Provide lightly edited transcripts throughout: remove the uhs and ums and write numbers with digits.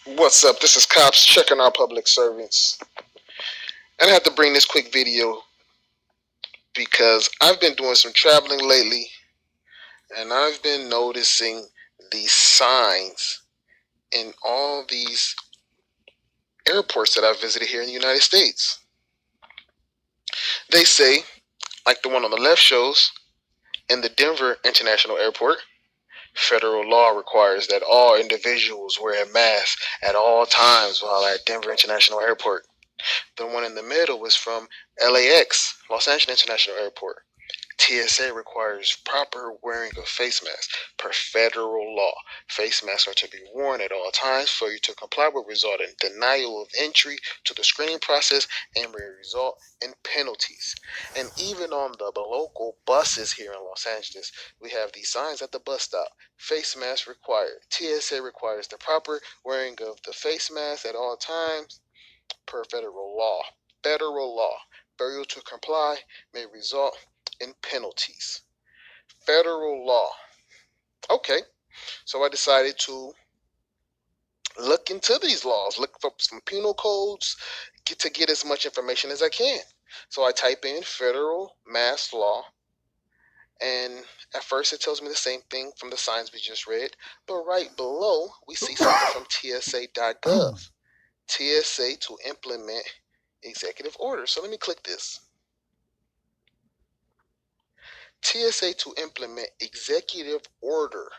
What's up? This is Cops checking our public servants. And I have to bring this quick video because I've been doing some traveling lately and I've been noticing these signs in all these airports that I've visited here in the United States. They say, like the one on the left shows, in the Denver International Airport, federal law requires that all individuals wear a mask at all times while at Denver International Airport. The one in the middle is from LAX, Los Angeles International Airport. TSA requires proper wearing of face masks per federal law. Face masks are to be worn at all times. Failure to comply will result in denial of entry to the screening process and may result in penalties. And even on the local buses here in Los Angeles, we have these signs at the bus stop. Face mask required. TSA requires the proper wearing of the face mask at all times per federal law. Federal law. Failure to comply may result in penalties. Federal law. Okay, so I decided to look into these laws, look for some penal codes, get as much information as I can. So I type in federal mass law, and at first it tells me the same thing from the signs we just read, but right below we see something from TSA.gov. TSA to implement executive orders. So let me click this. TSA to implement executive order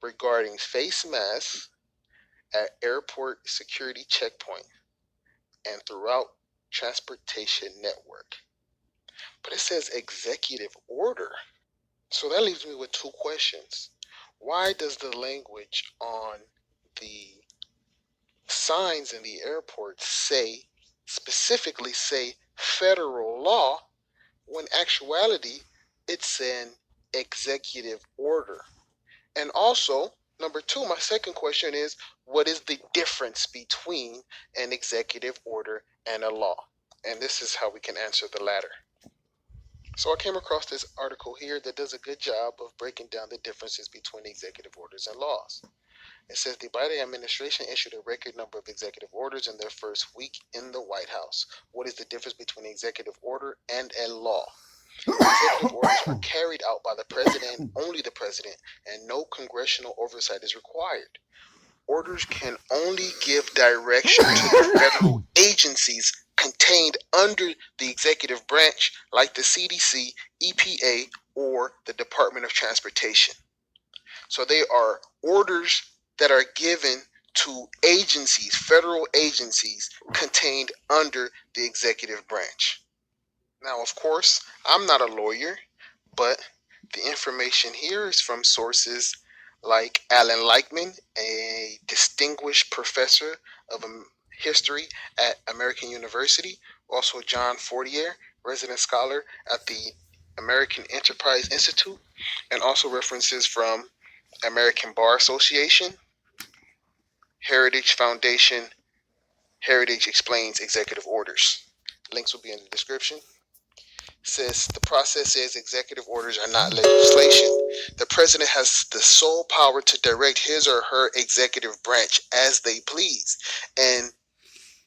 regarding face masks at airport security checkpoint and throughout transportation network. But it says executive order. So that leaves me with two questions. Why does the language on the signs in the airport specifically say federal law when actuality it's an executive order? And also, number two, my second question is, what is the difference between an executive order and a law? And this is how we can answer the latter. So I came across this article here that does a good job of breaking down the differences between executive orders and laws. It says the Biden administration issued a record number of executive orders in their first week in the White House. What is the difference between an executive order and a law? Executive orders are carried out by the president, only the president, and no congressional oversight is required. Orders can only give direction to the federal agencies contained under the executive branch, like the CDC, EPA, or the Department of Transportation. So they are orders that are given to agencies, federal agencies, contained under the executive branch. Now, of course, I'm not a lawyer, but the information here is from sources like Alan Leichman, a distinguished professor of history at American University, also John Fortier, resident scholar at the American Enterprise Institute, and also references from American Bar Association, Heritage Foundation, Heritage Explains Executive Orders. Links will be in the description. Says the process says executive orders are not legislation. The president has the sole power to direct his or her executive branch as they please. And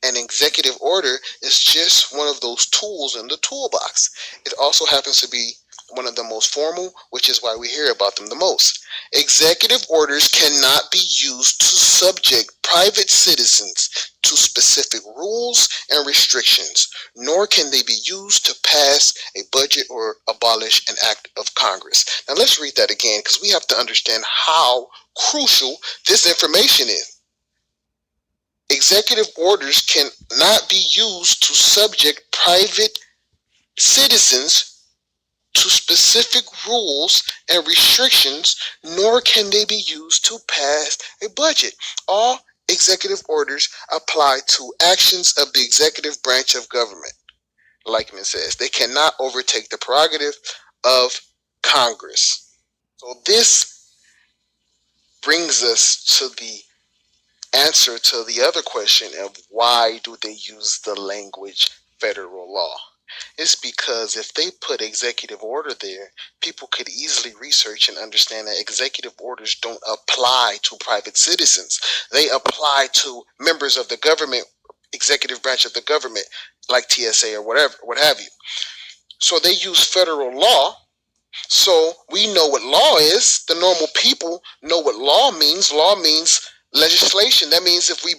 an executive order is just one of those tools in the toolbox. It also happens to be one of the most formal, which is why we hear about them the most. Executive orders cannot be used to subject private citizens to specific rules and restrictions, nor can they be used to pass a budget or abolish an act of Congress. Now let's read that again because we have to understand how crucial this information is. Executive orders cannot be used to subject private citizens to specific rules and restrictions, nor can they be used to pass a budget. All executive orders apply to actions of the executive branch of government. Leichman says they cannot overtake the prerogative of Congress. So this brings us to the answer to the other question of why do they use the language federal law? It's because if they put executive order there, people could easily research and understand that executive orders don't apply to private citizens. They apply to members of the government, executive branch of the government, like TSA or whatever, what have you. So they use federal law. So we know what law is. The normal people know what law means. Law means legislation. That means if we're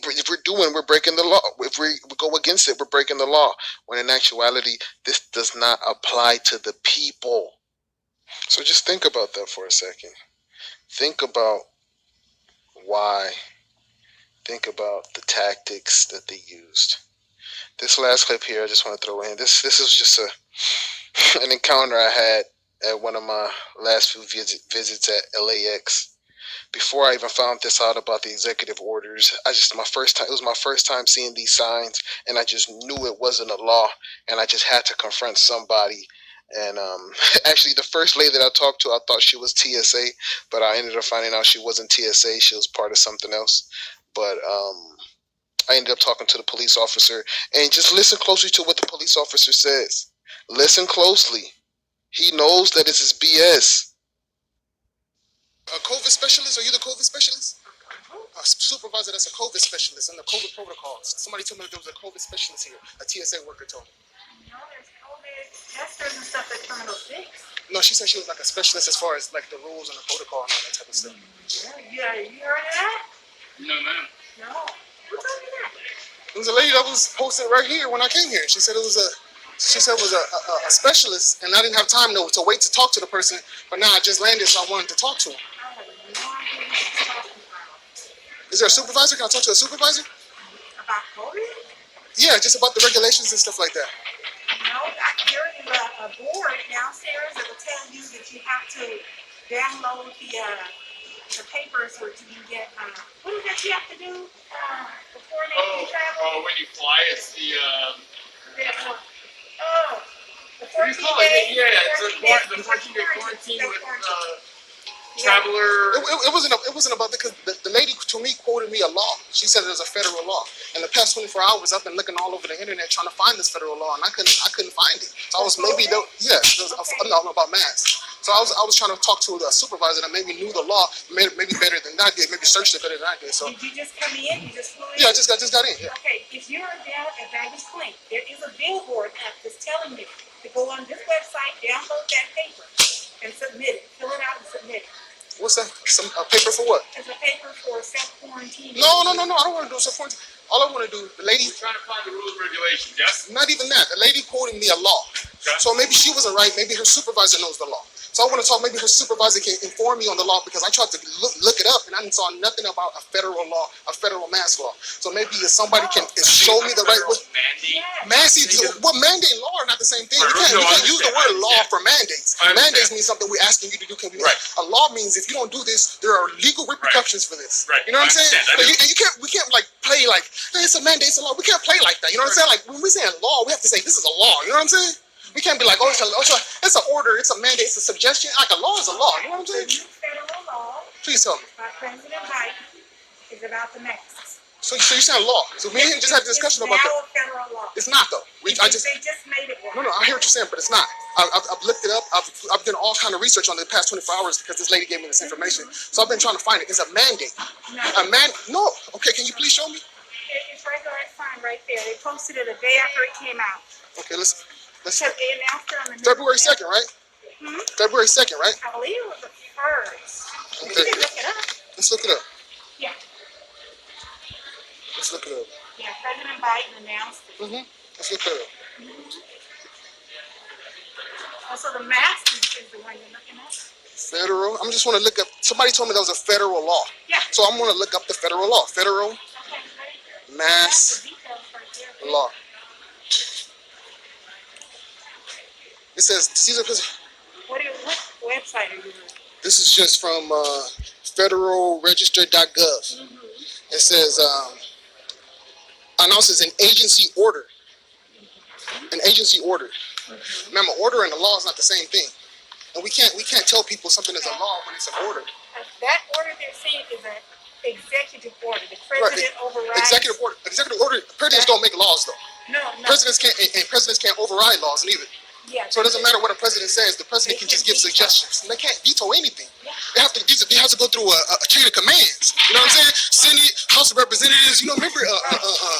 breaking the law. If we go against it, we're breaking the law. When in actuality, this does not apply to the people. So just think about that for a second. Think about why. Think about the tactics that they used. This last clip here, I just want to throw in. This is just an encounter I had at one of my last few visits at LAX. Before I even found this out about the executive orders, it was my first time seeing these signs, and I just knew it wasn't a law, and I just had to confront somebody. And actually, the first lady that I talked to, I thought she was TSA, but I ended up finding out she wasn't TSA. She was part of something else. But I ended up talking to the police officer, and just listen closely to what the police officer says. Listen closely. He knows that this is BS. A COVID specialist? Are you the COVID specialist? A supervisor that's a COVID specialist and the COVID protocols. Somebody told me there was a COVID specialist here. A TSA worker told me. No, there's COVID testers and stuff at Terminal 6. No, she said she was like a specialist as far as like the rules and the protocol and all that type of stuff. Yeah, you heard of that? No, ma'am. No. Who told you that? It was a lady that was posted right here when I came here. She said it was a specialist, and I didn't have time to wait to talk to the person. But now I just landed, so I wanted to talk to him. I have no idea what you're talking about. Is there a supervisor? Can I talk to a supervisor? About COVID? Yeah, just about the regulations and stuff like that. No, there is a board downstairs that will tell you that you have to download the papers so that you can get, what is that you have to do before they travel? Oh, when you fly, it's the, The what do you 14 call it? days. Yeah, it's the 14-day quarantine with traveler. It wasn't about that, because the lady to me quoted me a law. She said it was a federal law. In the past 24 hours, I've been looking all over the internet trying to find this federal law, and I couldn't find it. So I was about masks. So I was trying to talk to the supervisor that maybe knew the law, maybe better than I did, maybe searched it better than I did. So did you just come in? You just flew in? yeah, I just got in. Yeah. Okay, if you're down at Baggage Claim, there is a billboard app that's telling you to go on this website, download that paper, and submit it. Fill it out and submit it. What's that? A paper for what? It's a paper for self-quarantine. No. I don't want to do self-quarantine. All I want to do, the lady. We're trying to find the rules and regulations, yes? Not even that. The lady quoted me a law. Okay. So maybe she wasn't right. Maybe her supervisor knows the law. So I want to talk, maybe her supervisor can inform me on the law, because I tried to look it up and I saw nothing about a federal law, a federal mask law. So maybe if somebody can show me the right way. What mandate and law are not the same thing. You can't use the word law for mandates. Mandates means something we're asking you to do. Can we? Right. A law means if you don't do this, there are legal repercussions for this. Right. You know what I'm saying? Understand. We can't like play like, hey, it's a mandate, it's a law. We can't play like that. You know what I'm saying? Like when we're saying law, we have to say this is a law. You know what I'm saying? We can't be like, oh, it's an order, it's a mandate, it's a suggestion. Like a law is a law. You know what I'm saying? The new federal law Please tell me. by President Biden is about the masks. So you're saying law. So me and him just had a discussion about that. It's now a federal law. It's not though. They just made it one. No, I hear what you're saying, but it's not. I've looked it up. I've done all kind of research on it the past 24 hours because this lady gave me this information. So I've been trying to find it. It's a mandate. No. Okay, can you please show me? It's right there, that sign right there. They posted it a day after it came out. Okay, let's Because they announced it on the news. February 2nd, right? February 2nd, right? I believe it was the 1st. Okay. You can look it up. Let's look it up. Yeah. Let's look it up. Yeah, President Biden announced it. Let's look it up. Also, the mask is the one you're looking at. Federal. I just want to look up. Somebody told me that was a federal law. Yeah. So I'm going to look up the federal law. Federal mask law. It says what website are you on? This is just from federalregister.gov. It says announces an agency order. An agency order. Remember, order and the law is not the same thing. And we can't tell people something is a law when it's an order. That order they're saying is an executive order. The president overrides. Executive order. Presidents don't make laws though. No. presidents can't override laws neither. Yeah. So it doesn't matter what a president says. The president can just give suggestions. And they can't veto anything. They have to go through a chain of commands. You know what I'm saying? Senate, House of Representatives. You know, remember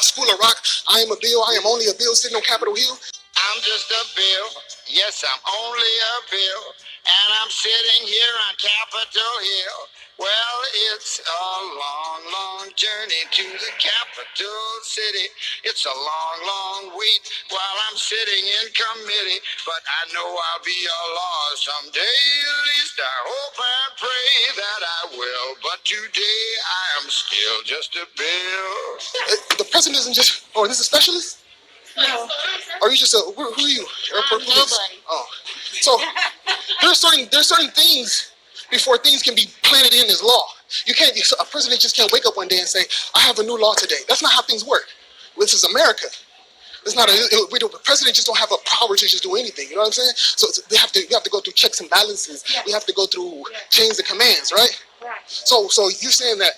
School of Rock? I am a bill. I am only a bill sitting on Capitol Hill. I'm just a bill. Yes, I'm only a bill. And I'm sitting here on Capitol Hill. Well, it's a long, long journey to the capital city. It's a long, long wait while I'm sitting in committee. But I know I'll be a law someday. At least I hope and pray that I will. But today I am still just a bill. The president isn't just, oh, this is a specialist? No. Or you just who are you? Airport police? Nobody. Oh, so there's certain things before things can be planted in as law. You can't. A president just can't wake up one day and say, "I have a new law today." That's not how things work. This is America. It's not the president just don't have a power to just do anything. You know what I'm saying? So we have to go through checks and balances. Yeah. We have to go through chains of commands, right? Right. So you're saying that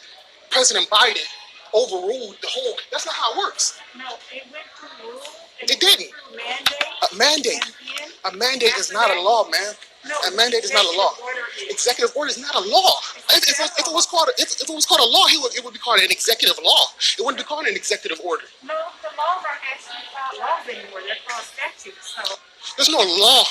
President Biden overruled the whole? That's not how it works. No, it went through rules. It didn't. Through mandate. A mandate. And then A mandate is not a law, man. No, A mandate is not a law. executive order is. Executive order is not a law. If it was called a law, it would be called an executive law. It wouldn't be called an executive order. No, the laws aren't actually called laws anymore. They're called statutes. So There's no law.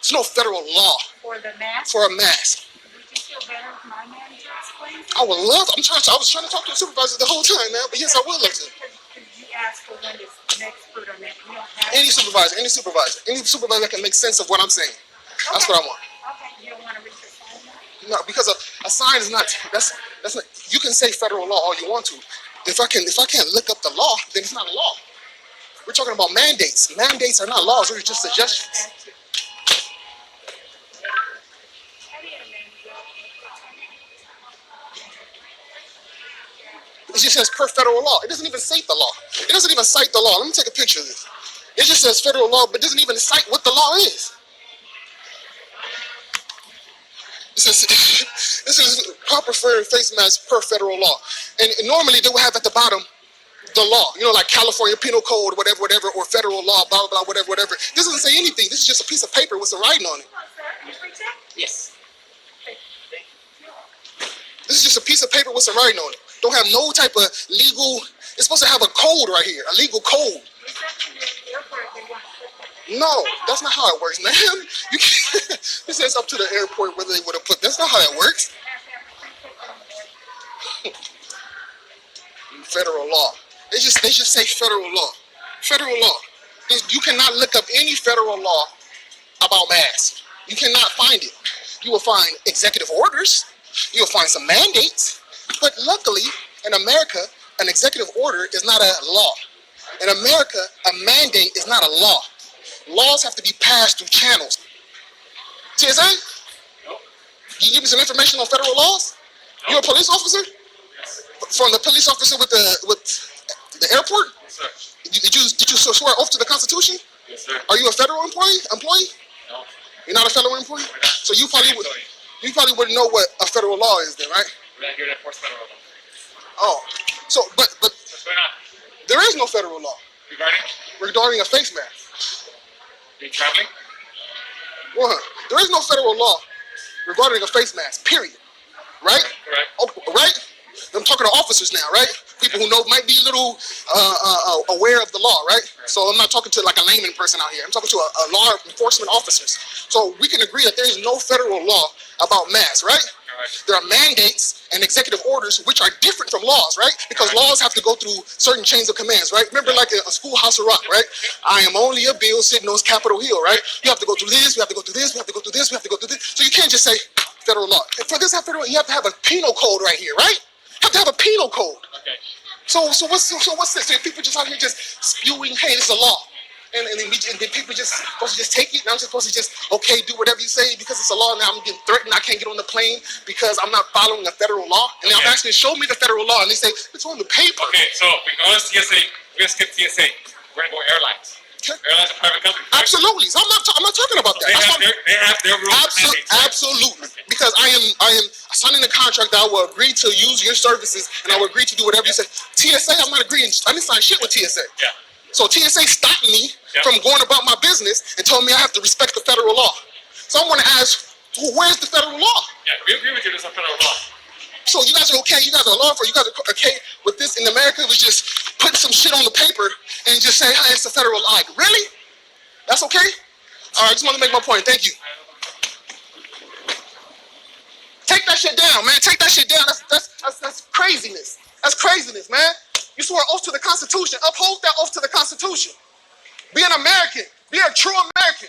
There's no federal law for the mask, for a mask. would you feel better if my manager explained it? I would love. I was trying to talk to a supervisor the whole time, man. But yes, I would love to. Because you asked for when it's next food or next. We don't have Any supervisor that can make sense of what I'm saying. That's what I want. Okay, you don't want to read the sign now? No, because a sign is not. That's not. You can say federal law all you want to. If I can't look up the law, then it's not a law. We're talking about mandates. Mandates are not laws. They're just suggestions. It just says per federal law. It doesn't even cite the law. It doesn't even cite the law. Let me take a picture of this. It just says federal law, but doesn't even cite what the law is. This is proper face mask per federal law. And normally they will have at the bottom the law, you know, like California Penal Code, whatever, or federal law, blah, blah, blah, whatever. This doesn't say anything. This is just a piece of paper with some writing on it. Yes. This is just a piece of paper with some writing on it. Don't have no type of legal, it's supposed to have a code right here, a legal code. No, that's not how it works, man. You can't, this is up to the airport whether they would have put, that's not how it works. Federal law. They just say federal law. Federal law. You cannot look up any federal law about masks. You cannot find it. You will find executive orders. You will find some mandates. But luckily, in America, an executive order is not a law. In America, a mandate is not a law. Laws have to be passed through channels. TSA? Nope. You give me some information on federal laws? Nope. You're a police officer? Yes. From the police officer with the airport? Yes, sir. Did you swear oath to the Constitution? Yes, sir. Are you a federal employee? No. You're not a federal employee? We're not. So you probably wouldn't know what a federal law is then, right? We're not here to enforce federal law. Oh, so but What's going on? there is no federal law regarding a face mask. Are you traveling? Well, there is no federal law regarding a face mask. Period. Right? Correct. Oh, right? I'm talking to officers now, right? People who might be a little aware of the law, right? So I'm not talking to like a layman person out here. I'm talking to a law enforcement officers. So we can agree that there is no federal law about masks, right? Correct. There are mandates and executive orders which are different from laws, right? Because laws have to go through certain chains of commands, right? Remember like a Schoolhouse of Rock, right? I am only a bill sitting on Capitol Hill, right? You have to go through this, we have to go through this, we have to go through this, we have to go through this. So you can't just say federal law. And for this federal, you have to have a penal code right here, right? You have to have a penal code. Okay. So what's this? So people just out here just spewing, hey, this is a law. And then people just supposed to just take it, and I'm just supposed to just, okay, do whatever you say because it's a law. Now I'm getting threatened. I can't get on the plane because I'm not following a federal law. And now I'm asking, show me the federal law. And they say, it's on the paper. Okay, so we go to TSA. We're gonna skip TSA. We're gonna go airlines. Okay. Airlines are private companies. Right? Absolutely. So I'm not talking about that. They have their rules. and mandates, right? Absolutely. Because I am signing a contract that I will agree to use your services and I will agree to do whatever you say. TSA, I'm not agreeing. I didn't sign shit with TSA. Yeah. So TSA stopped me from going about my business and told me I have to respect the federal law. So I want to ask, where's the federal law? Yeah, we agree with you. There's a federal law. So you guys are okay? You guys are law enforcement? You guys are okay with this? In America, it was just put some shit on the paper and just say, hey, it's a federal law. Like, really? That's okay? All right, I just want to make my point. Thank you. Take that shit down, man. Take that shit down. That's craziness. That's craziness, man. You swore an oath to the Constitution. Uphold that oath to the Constitution. Be an American. Be a true American.